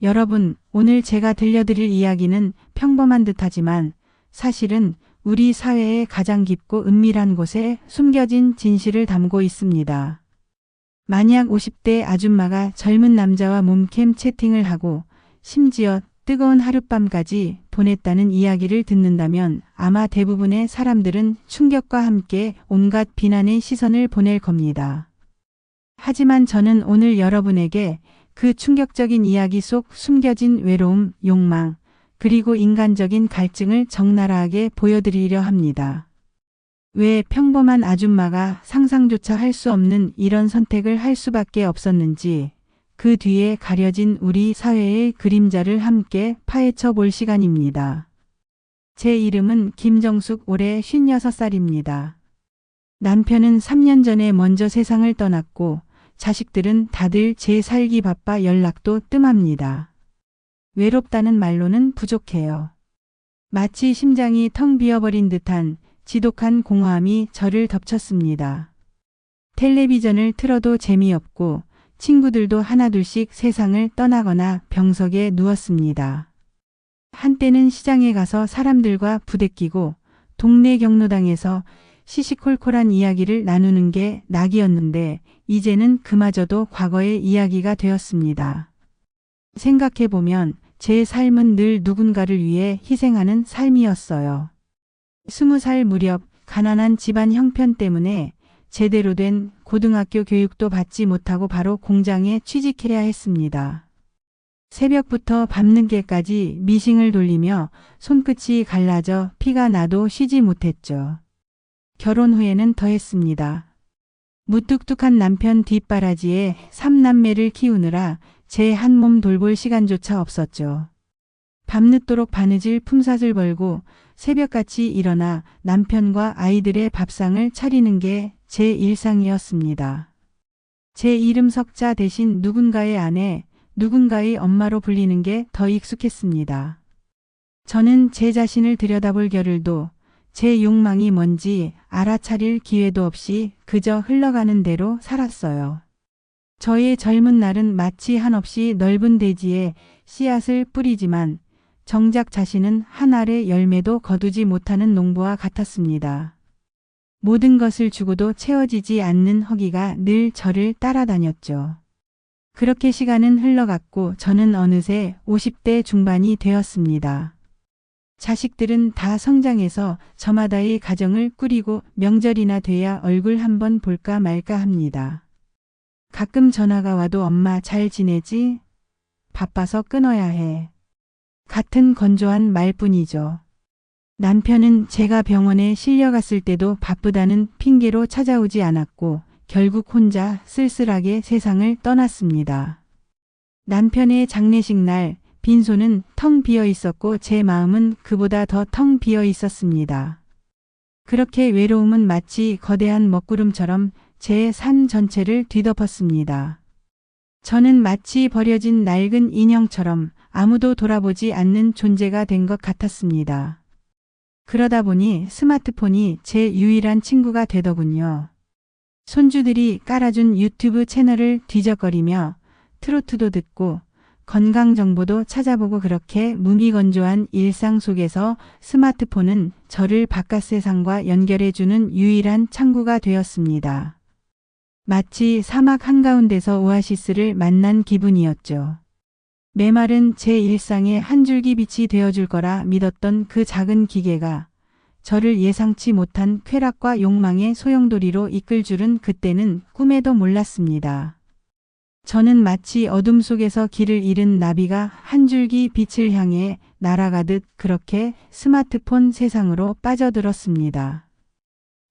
여러분, 오늘 제가 들려드릴 이야기는 평범한 듯하지만 사실은 우리 사회의 가장 깊고 은밀한 곳에 숨겨진 진실을 담고 있습니다. 만약 50대 아줌마가 젊은 남자와 몸캠 채팅을 하고 심지어 뜨거운 하룻밤까지 보냈다는 이야기를 듣는다면 아마 대부분의 사람들은 충격과 함께 온갖 비난의 시선을 보낼 겁니다. 하지만 저는 오늘 여러분에게 그 충격적인 이야기 속 숨겨진 외로움, 욕망, 그리고 인간적인 갈증을 적나라하게 보여드리려 합니다. 왜 평범한 아줌마가 상상조차 할 수 없는 이런 선택을 할 수밖에 없었는지, 그 뒤에 가려진 우리 사회의 그림자를 함께 파헤쳐 볼 시간입니다. 제 이름은 김정숙, 올해 56살입니다. 남편은 3년 전에 먼저 세상을 떠났고 자식들은 다들 제 살기 바빠 연락도 뜸합니다. 외롭다는 말로는 부족해요. 마치 심장이 텅 비어버린 듯한 지독한 공허함이 저를 덮쳤습니다. 텔레비전을 틀어도 재미없고 친구들도 하나둘씩 세상을 떠나거나 병석에 누웠습니다. 한때는 시장에 가서 사람들과 부대끼고 동네 경로당에서 시시콜콜한 이야기를 나누는 게 낙이었는데 이제는 그마저도 과거의 이야기가 되었습니다. 생각해보면 제 삶은 늘 누군가를 위해 희생하는 삶이었어요. 20살 무렵 가난한 집안 형편 때문에 제대로 된 고등학교 교육도 받지 못하고 바로 공장에 취직해야 했습니다. 새벽부터 밤늦게까지 미싱을 돌리며 손끝이 갈라져 피가 나도 쉬지 못했죠. 결혼 후에는 더했습니다. 무뚝뚝한 남편 뒷바라지에 3남매를 키우느라 제 한 몸 돌볼 시간조차 없었죠. 밤늦도록 바느질 품삯을 벌고 새벽같이 일어나 남편과 아이들의 밥상을 차리는 게 제 일상이었습니다. 제 이름 석자 대신 누군가의 아내, 누군가의 엄마로 불리는 게 더 익숙했습니다. 저는 제 자신을 들여다볼 겨를도 제 욕망이 뭔지 알아차릴 기회도 없이 그저 흘러가는 대로 살았어요. 저의 젊은 날은 마치 한없이 넓은 대지에 씨앗을 뿌리지만 정작 자신은 한 알의 열매도 거두지 못하는 농부와 같았습니다. 모든 것을 주고도 채워지지 않는 허기가 늘 저를 따라다녔죠. 그렇게 시간은 흘러갔고 저는 어느새 50대 중반이 되었습니다. 자식들은 다 성장해서 저마다의 가정을 꾸리고 명절이나 돼야 얼굴 한번 볼까 말까 합니다. 가끔 전화가 와도 엄마 잘 지내지? 바빠서 끊어야 해. 같은 건조한 말뿐이죠. 남편은 제가 병원에 실려갔을 때도 바쁘다는 핑계로 찾아오지 않았고 결국 혼자 쓸쓸하게 세상을 떠났습니다. 남편의 장례식 날 빈소는 텅 비어 있었고 제 마음은 그보다 더 텅 비어 있었습니다. 그렇게 외로움은 마치 거대한 먹구름처럼 제 삶 전체를 뒤덮었습니다. 저는 마치 버려진 낡은 인형처럼 아무도 돌아보지 않는 존재가 된 것 같았습니다. 그러다 보니 스마트폰이 제 유일한 친구가 되더군요. 손주들이 깔아준 유튜브 채널을 뒤적거리며 트로트도 듣고 건강 정보도 찾아보고 그렇게 무미건조한 일상 속에서 스마트폰은 저를 바깥 세상과 연결해주는 유일한 창구가 되었습니다. 마치 사막 한가운데서 오아시스를 만난 기분이었죠. 메마른 제 일상에 한 줄기 빛이 되어줄 거라 믿었던 그 작은 기계가 저를 예상치 못한 쾌락과 욕망의 소용돌이로 이끌 줄은 그때는 꿈에도 몰랐습니다. 저는 마치 어둠 속에서 길을 잃은 나비가 한 줄기 빛을 향해 날아가듯 그렇게 스마트폰 세상으로 빠져들었습니다.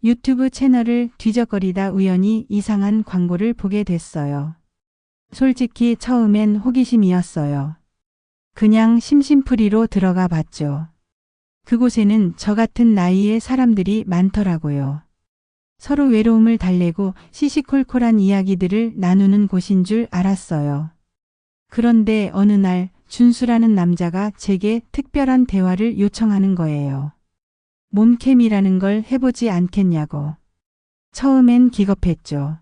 유튜브 채널을 뒤적거리다 우연히 이상한 광고를 보게 됐어요. 솔직히 처음엔 호기심이었어요. 그냥 심심풀이로 들어가 봤죠. 그곳에는 저 같은 나이의 사람들이 많더라고요. 서로 외로움을 달래고 시시콜콜한 이야기들을 나누는 곳인 줄 알았어요. 그런데 어느 날 준수라는 남자가 제게 특별한 대화를 요청하는 거예요. 몸캠이라는 걸 해보지 않겠냐고. 처음엔 기겁했죠.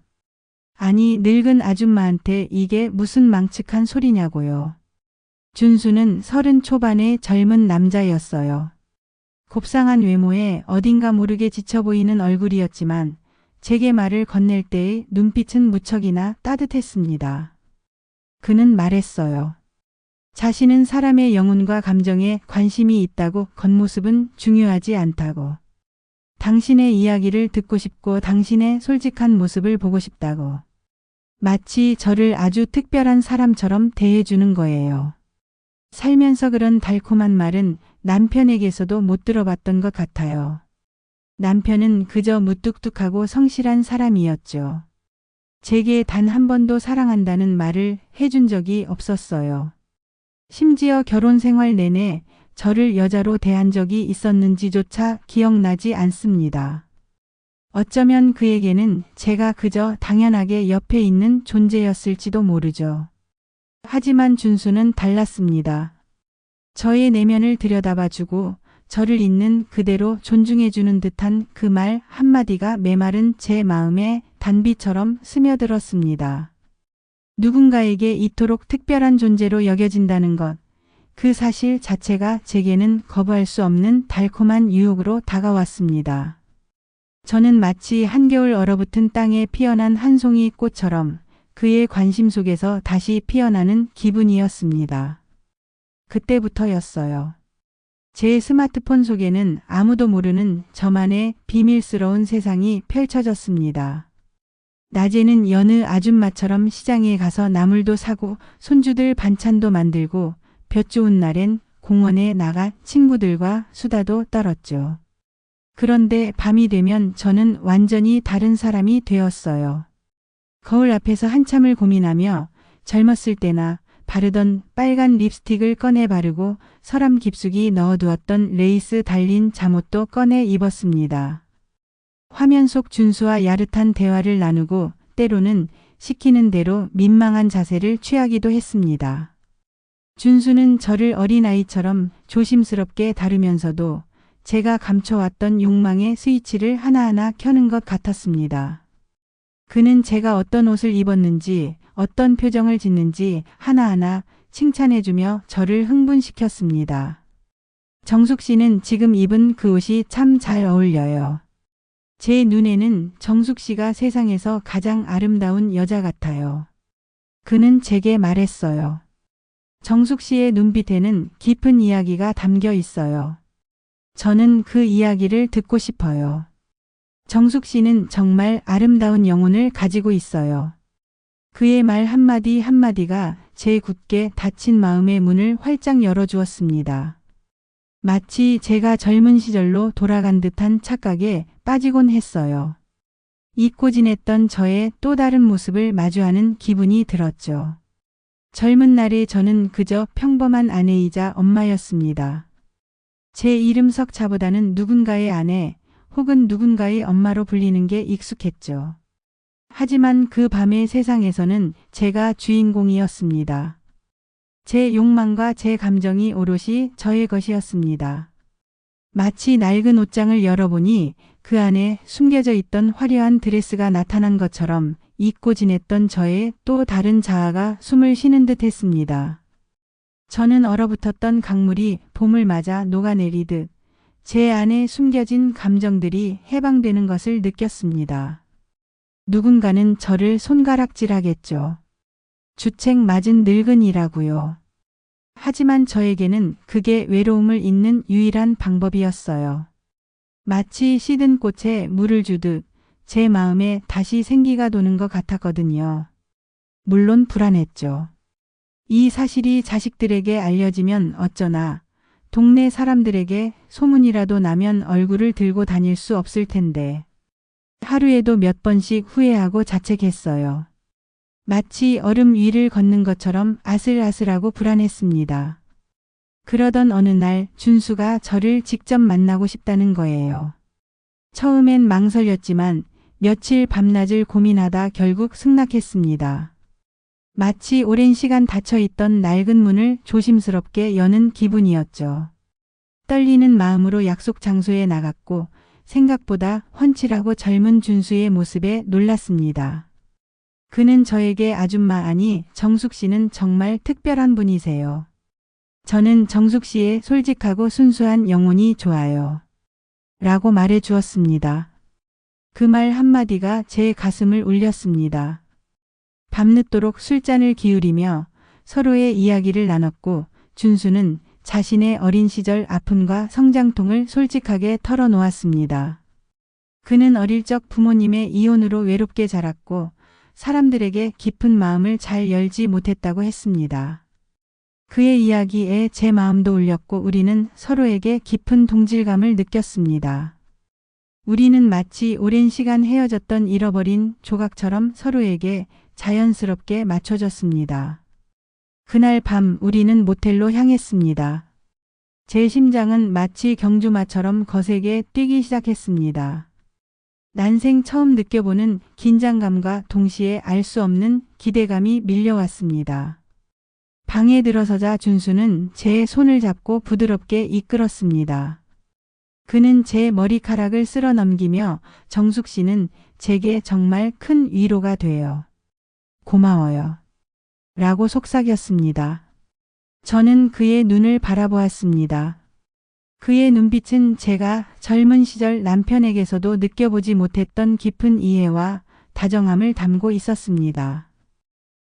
아니 늙은 아줌마한테 이게 무슨 망측한 소리냐고요. 준수는 30 초반의 젊은 남자였어요. 곱상한 외모에 어딘가 모르게 지쳐 보이는 얼굴이었지만 제게 말을 건넬 때의 눈빛은 무척이나 따뜻했습니다. 그는 말했어요. 자신은 사람의 영혼과 감정에 관심이 있다고 겉모습은 중요하지 않다고. 당신의 이야기를 듣고 싶고 당신의 솔직한 모습을 보고 싶다고. 마치 저를 아주 특별한 사람처럼 대해주는 거예요. 살면서 그런 달콤한 말은 남편에게서도 못 들어봤던 것 같아요. 남편은 그저 무뚝뚝하고 성실한 사람이었죠. 제게 단 한 번도 사랑한다는 말을 해준 적이 없었어요. 심지어 결혼 생활 내내 저를 여자로 대한 적이 있었는지조차 기억나지 않습니다. 어쩌면 그에게는 제가 그저 당연하게 옆에 있는 존재였을지도 모르죠. 하지만 준수는 달랐습니다. 저의 내면을 들여다봐주고 저를 있는 그대로 존중해주는 듯한 그 말 한마디가 메마른 제 마음에 단비처럼 스며들었습니다. 누군가에게 이토록 특별한 존재로 여겨진다는 것, 그 사실 자체가 제게는 거부할 수 없는 달콤한 유혹으로 다가왔습니다. 저는 마치 한겨울 얼어붙은 땅에 피어난 한 송이 꽃처럼 그의 관심 속에서 다시 피어나는 기분이었습니다. 그때부터였어요. 제 스마트폰 속에는 아무도 모르는 저만의 비밀스러운 세상이 펼쳐졌습니다. 낮에는 여느 아줌마처럼 시장에 가서 나물도 사고 손주들 반찬도 만들고 볕 좋은 날엔 공원에 나가 친구들과 수다도 떨었죠. 그런데 밤이 되면 저는 완전히 다른 사람이 되었어요. 거울 앞에서 한참을 고민하며 젊었을 때나 바르던 빨간 립스틱을 꺼내 바르고 서랍 깊숙이 넣어두었던 레이스 달린 잠옷도 꺼내 입었습니다. 화면 속 준수와 야릇한 대화를 나누고 때로는 시키는 대로 민망한 자세를 취하기도 했습니다. 준수는 저를 어린아이처럼 조심스럽게 다루면서도 제가 감춰왔던 욕망의 스위치를 하나하나 켜는 것 같았습니다. 그는 제가 어떤 옷을 입었는지, 어떤 표정을 짓는지 하나하나 칭찬해주며 저를 흥분시켰습니다. 정숙 씨는 지금 입은 그 옷이 참 잘 어울려요. 제 눈에는 정숙 씨가 세상에서 가장 아름다운 여자 같아요. 그는 제게 말했어요. 정숙 씨의 눈빛에는 깊은 이야기가 담겨 있어요. 저는 그 이야기를 듣고 싶어요. 정숙 씨는 정말 아름다운 영혼을 가지고 있어요. 그의 말 한마디 한마디가 제 굳게 닫힌 마음의 문을 활짝 열어주었습니다. 마치 제가 젊은 시절로 돌아간 듯한 착각에 빠지곤 했어요. 잊고 지냈던 저의 또 다른 모습을 마주하는 기분이 들었죠. 젊은 날의 저는 그저 평범한 아내이자 엄마였습니다. 제 이름 석자보다는 누군가의 아내 혹은 누군가의 엄마로 불리는 게 익숙했죠. 하지만 그 밤의 세상에서는 제가 주인공이었습니다. 제 욕망과 제 감정이 오롯이 저의 것이었습니다. 마치 낡은 옷장을 열어보니 그 안에 숨겨져 있던 화려한 드레스가 나타난 것처럼 잊고 지냈던 저의 또 다른 자아가 숨을 쉬는 듯 했습니다. 저는 얼어붙었던 강물이 봄을 맞아 녹아내리듯 제 안에 숨겨진 감정들이 해방되는 것을 느꼈습니다. 누군가는 저를 손가락질하겠죠. 주책 맞은 늙은이라고요. 하지만 저에게는 그게 외로움을 잊는 유일한 방법이었어요. 마치 시든 꽃에 물을 주듯 제 마음에 다시 생기가 도는 것 같았거든요. 물론 불안했죠. 이 사실이 자식들에게 알려지면 어쩌나, 동네 사람들에게 소문이라도 나면 얼굴을 들고 다닐 수 없을 텐데. 하루에도 몇 번씩 후회하고 자책했어요. 마치 얼음 위를 걷는 것처럼 아슬아슬하고 불안했습니다. 그러던 어느 날 준수가 저를 직접 만나고 싶다는 거예요. 처음엔 망설였지만 며칠 밤낮을 고민하다 결국 승낙했습니다. 마치 오랜 시간 닫혀있던 낡은 문을 조심스럽게 여는 기분이었죠. 떨리는 마음으로 약속 장소에 나갔고 생각보다 훤칠하고 젊은 준수의 모습에 놀랐습니다. 그는 저에게 아줌마 아니 정숙 씨는 정말 특별한 분이세요. 저는 정숙 씨의 솔직하고 순수한 영혼이 좋아요. 라고 말해 주었습니다. 그 말 한마디가 제 가슴을 울렸습니다. 밤늦도록 술잔을 기울이며 서로의 이야기를 나눴고 준수는 자신의 어린 시절 아픔과 성장통을 솔직하게 털어놓았습니다. 그는 어릴 적 부모님의 이혼으로 외롭게 자랐고 사람들에게 깊은 마음을 잘 열지 못했다고 했습니다. 그의 이야기에 제 마음도 울렸고 우리는 서로에게 깊은 동질감을 느꼈습니다. 우리는 마치 오랜 시간 헤어졌던 잃어버린 조각처럼 서로에게 자연스럽게 맞춰졌습니다. 그날 밤 우리는 모텔로 향했습니다. 제 심장은 마치 경주마처럼 거세게 뛰기 시작했습니다. 난생 처음 느껴보는 긴장감과 동시에 알 수 없는 기대감이 밀려왔습니다. 방에 들어서자 준수는 제 손을 잡고 부드럽게 이끌었습니다. 그는 제 머리카락을 쓸어 넘기며 정숙 씨는 제게 정말 큰 위로가 돼요. 고마워요. 라고 속삭였습니다. 저는 그의 눈을 바라보았습니다. 그의 눈빛은 제가 젊은 시절 남편에게서도 느껴보지 못했던 깊은 이해와 다정함을 담고 있었습니다.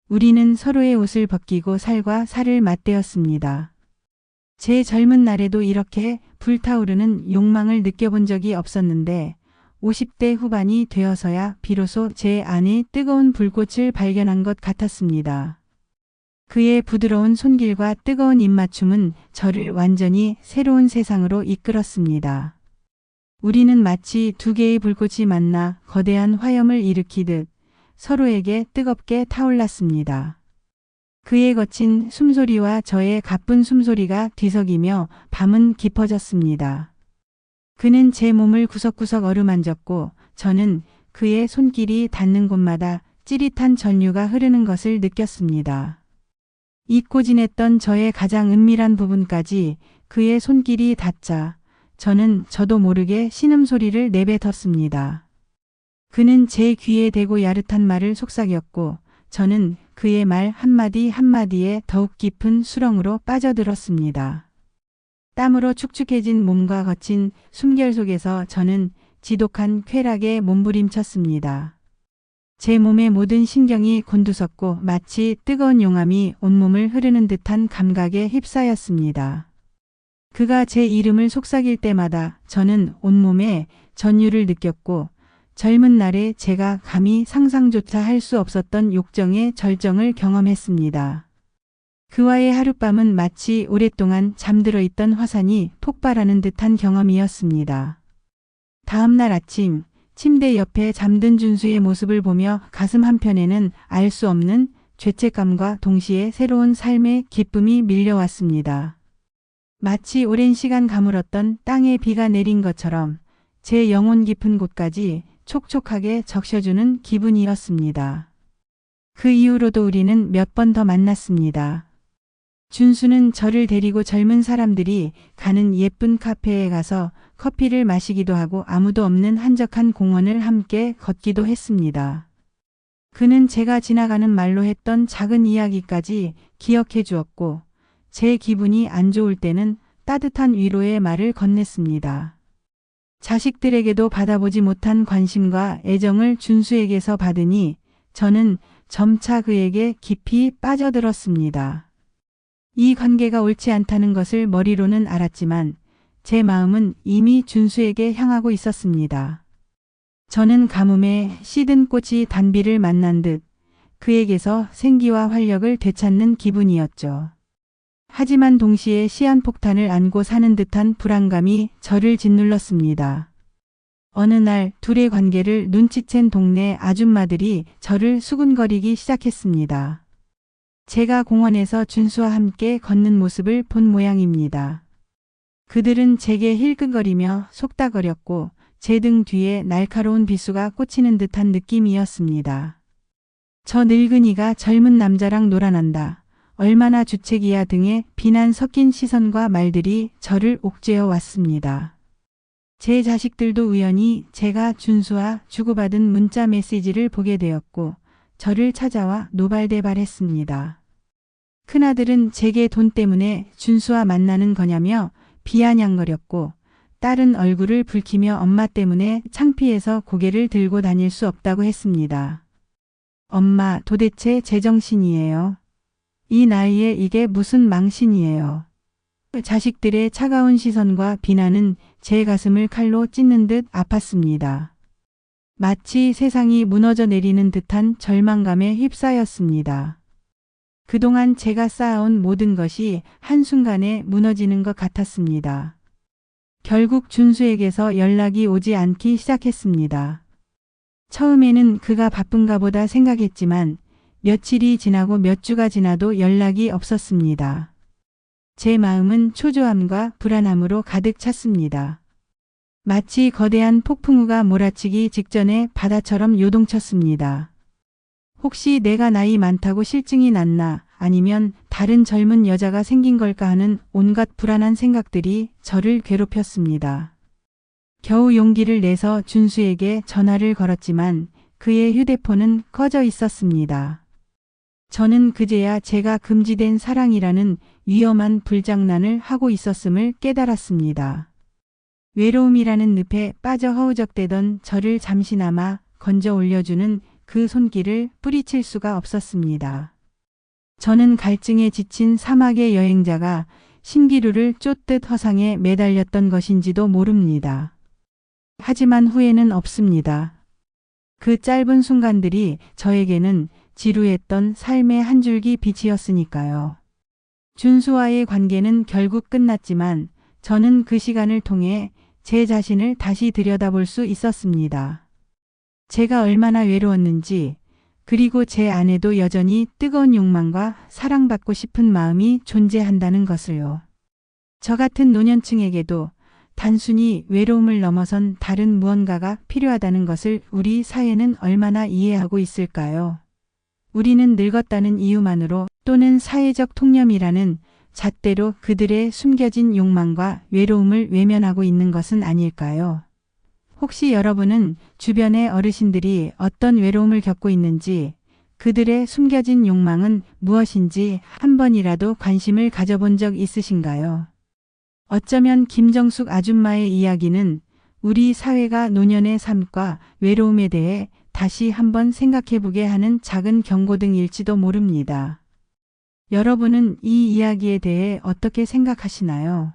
우리는 서로의 옷을 벗기고 살과 살을 맞대었습니다. 제 젊은 날에도 이렇게 불타오르는 욕망을 느껴본 적이 없었는데 50대 후반이 되어서야 비로소 제 안에 뜨거운 불꽃을 발견한 것 같았습니다. 그의 부드러운 손길과 뜨거운 입맞춤은 저를 완전히 새로운 세상으로 이끌었습니다. 우리는 마치 두 개의 불꽃이 만나 거대한 화염을 일으키듯 서로에게 뜨겁게 타올랐습니다. 그의 거친 숨소리와 저의 가쁜 숨소리가 뒤섞이며 밤은 깊어졌습니다. 그는 제 몸을 구석구석 어루만졌고 저는 그의 손길이 닿는 곳마다 찌릿한 전류가 흐르는 것을 느꼈습니다. 잊고 지냈던 저의 가장 은밀한 부분까지 그의 손길이 닿자 저는 저도 모르게 신음소리를 내뱉었습니다. 그는 제 귀에 대고 야릇한 말을 속삭였고 저는 그의 말 한마디 한마디에 더욱 깊은 수렁으로 빠져들었습니다. 땀으로 축축해진 몸과 거친 숨결 속에서 저는 지독한 쾌락에 몸부림쳤습니다. 제 몸의 모든 신경이 곤두섰고 마치 뜨거운 용암이 온몸을 흐르는 듯한 감각에 휩싸였습니다. 그가 제 이름을 속삭일 때마다 저는 온몸에 전율을 느꼈고 젊은 날에 제가 감히 상상조차 할 수 없었던 욕정의 절정을 경험했습니다. 그와의 하룻밤은 마치 오랫동안 잠들어 있던 화산이 폭발하는 듯한 경험이었습니다. 다음 날 아침 침대 옆에 잠든 준수의 모습을 보며 가슴 한편에는 알 수 없는 죄책감과 동시에 새로운 삶의 기쁨이 밀려왔습니다. 마치 오랜 시간 가물었던 땅에 비가 내린 것처럼 제 영혼 깊은 곳까지 촉촉하게 적셔주는 기분이었습니다. 그 이후로도 우리는 몇 번 더 만났습니다. 준수는 저를 데리고 젊은 사람들이 가는 예쁜 카페에 가서 커피를 마시기도 하고 아무도 없는 한적한 공원을 함께 걷기도 했습니다. 그는 제가 지나가는 말로 했던 작은 이야기까지 기억해 주었고 제 기분이 안 좋을 때는 따뜻한 위로의 말을 건넸습니다. 자식들에게도 받아보지 못한 관심과 애정을 준수에게서 받으니 저는 점차 그에게 깊이 빠져들었습니다. 이 관계가 옳지 않다는 것을 머리로는 알았지만 제 마음은 이미 준수에게 향하고 있었습니다. 저는 가뭄에 시든 꽃이 단비를 만난 듯 그에게서 생기와 활력을 되찾는 기분이었죠. 하지만 동시에 시한폭탄을 안고 사는 듯한 불안감이 저를 짓눌렀습니다. 어느 날 둘의 관계를 눈치챈 동네 아줌마들이 저를 수군거리기 시작했습니다. 제가 공원에서 준수와 함께 걷는 모습을 본 모양입니다. 그들은 제게 힐끔거리며 속닥거렸고 제 등 뒤에 날카로운 비수가 꽂히는 듯한 느낌이었습니다. 저 늙은이가 젊은 남자랑 놀아난다. 얼마나 주책이야 등의 비난 섞인 시선과 말들이 저를 옥죄어 왔습니다. 제 자식들도 우연히 제가 준수와 주고받은 문자 메시지를 보게 되었고 저를 찾아와 노발대발했습니다. 큰아들은 제게 돈 때문에 준수와 만나는 거냐며 비아냥거렸고 딸은 얼굴을 붉히며 엄마 때문에 창피해서 고개를 들고 다닐 수 없다고 했습니다. 엄마, 도대체 제정신이에요. 이 나이에 이게 무슨 망신이에요. 자식들의 차가운 시선과 비난은 제 가슴을 칼로 찢는 듯 아팠습니다. 마치 세상이 무너져 내리는 듯한 절망감에 휩싸였습니다. 그동안 제가 쌓아온 모든 것이 한순간에 무너지는 것 같았습니다. 결국 준수에게서 연락이 오지 않기 시작했습니다. 처음에는 그가 바쁜가 보다 생각했지만 며칠이 지나고 몇 주가 지나도 연락이 없었습니다. 제 마음은 초조함과 불안함으로 가득 찼습니다. 마치 거대한 폭풍우가 몰아치기 직전에 바다처럼 요동쳤습니다. 혹시 내가 나이 많다고 실증이 났나 아니면 다른 젊은 여자가 생긴 걸까 하는 온갖 불안한 생각들이 저를 괴롭혔습니다. 겨우 용기를 내서 준수에게 전화를 걸었지만 그의 휴대폰은 꺼져 있었습니다. 저는 그제야 제가 금지된 사랑이라는 위험한 불장난을 하고 있었음을 깨달았습니다. 외로움이라는 늪에 빠져 허우적대던 저를 잠시나마 건져 올려주는 그 손길을 뿌리칠 수가 없었습니다. 저는 갈증에 지친 사막의 여행자가 신기루를 쫓듯 허상에 매달렸던 것인지도 모릅니다. 하지만 후회는 없습니다. 그 짧은 순간들이 저에게는 지루했던 삶의 한 줄기 빛이었으니까요. 준수와의 관계는 결국 끝났지만 저는 그 시간을 통해 제 자신을 다시 들여다볼 수 있었습니다. 제가 얼마나 외로웠는지, 그리고 제 안에도 여전히 뜨거운 욕망과 사랑받고 싶은 마음이 존재한다는 것을요. 저 같은 노년층에게도 단순히 외로움을 넘어선 다른 무언가가 필요하다는 것을 우리 사회는 얼마나 이해하고 있을까요? 우리는 늙었다는 이유만으로 또는 사회적 통념이라는 잣대로 그들의 숨겨진 욕망과 외로움을 외면하고 있는 것은 아닐까요? 혹시 여러분은 주변의 어르신들이 어떤 외로움을 겪고 있는지, 그들의 숨겨진 욕망은 무엇인지 한 번이라도 관심을 가져본 적 있으신가요? 어쩌면 김정숙 아줌마의 이야기는 우리 사회가 노년의 삶과 외로움에 대해 다시 한번 생각해보게 하는 작은 경고등일지도 모릅니다. 여러분은 이 이야기에 대해 어떻게 생각하시나요?